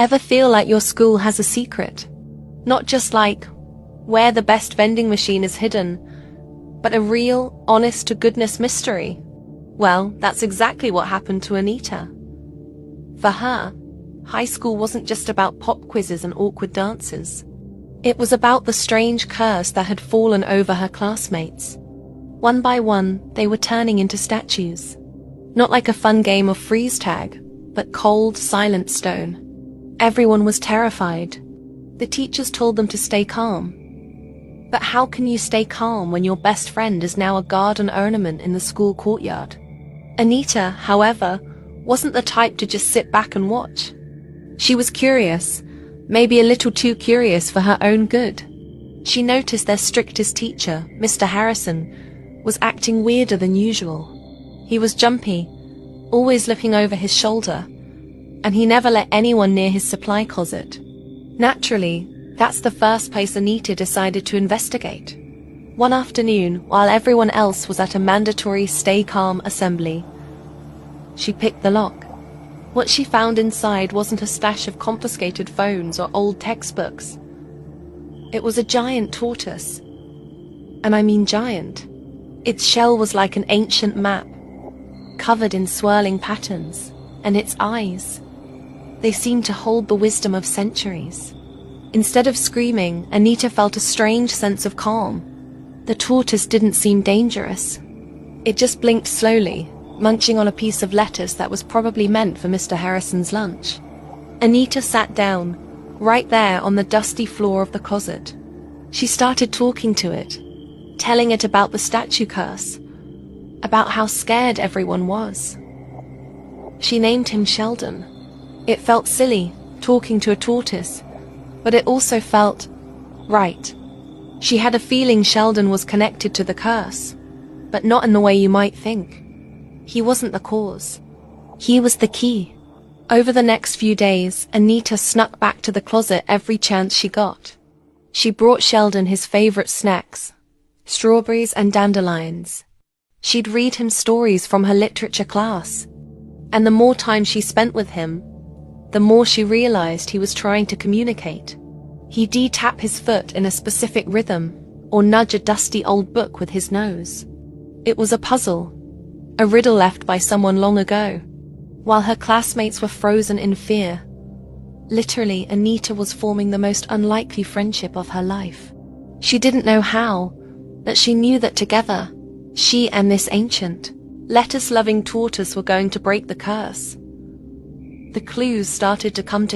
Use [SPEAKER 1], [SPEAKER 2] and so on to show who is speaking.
[SPEAKER 1] Ever feel like your school has a secret? Not just like where the best vending machine is hidden, but a real, honest-to-goodness mystery? Well, that's exactly what happened to Anita. For her, high school wasn't just about pop quizzes and awkward dances. It was about the strange curse that had fallen over her classmates. One by one, they were turning into statues. Not like a fun game of freeze tag, but cold, silent stone. Everyone was terrified. The teachers told them to stay calm. But how can you stay calm when your best friend is now a garden ornament in the school courtyard? Anita, however, wasn't the type to just sit back and watch. She was curious, maybe a little too curious for her own good. She noticed their strictest teacher, Mr. Harrison, was acting weirder than usual. He was jumpy, always looking over his shoulder, and he never let anyone near his supply closet. Naturally, that's the first place Anita decided to investigate. One afternoon, while everyone else was at a mandatory stay calm assembly, she picked the lock. What she found inside wasn't a stash of confiscated phones or old textbooks. It was a giant tortoise. And I mean giant. Its shell was like an ancient map, covered in swirling patterns, and its eyes, they seemed to hold the wisdom of centuries. Instead of screaming, Anita felt a strange sense of calm. The tortoise didn't seem dangerous. It just blinked slowly, munching on a piece of lettuce that was probably meant for Mr. Harrison's lunch. Anita sat down, right there on the dusty floor of the closet. She started talking to it, telling it about the statue curse, about how scared everyone was. She named him Sheldon. It felt silly, talking to a tortoise, but it also felt right. She had a feeling Sheldon was connected to the curse, but not in the way you might think. He wasn't the cause. He was the key. Over the next few days, Anita snuck back to the closet every chance she got. She brought Sheldon his favorite snacks, strawberries and dandelions. She'd read him stories from her literature class, and the more time she spent with him, the more she realized he was trying to communicate. He'd tap his foot in a specific rhythm, or nudge a dusty old book with his nose. It was a puzzle, a riddle left by someone long ago. While her classmates were frozen in fear, literally, Anita was forming the most unlikely friendship of her life. She didn't know how, but she knew that together, she and this ancient, lettuce-loving tortoise were going to break the curse. The clues started to come together.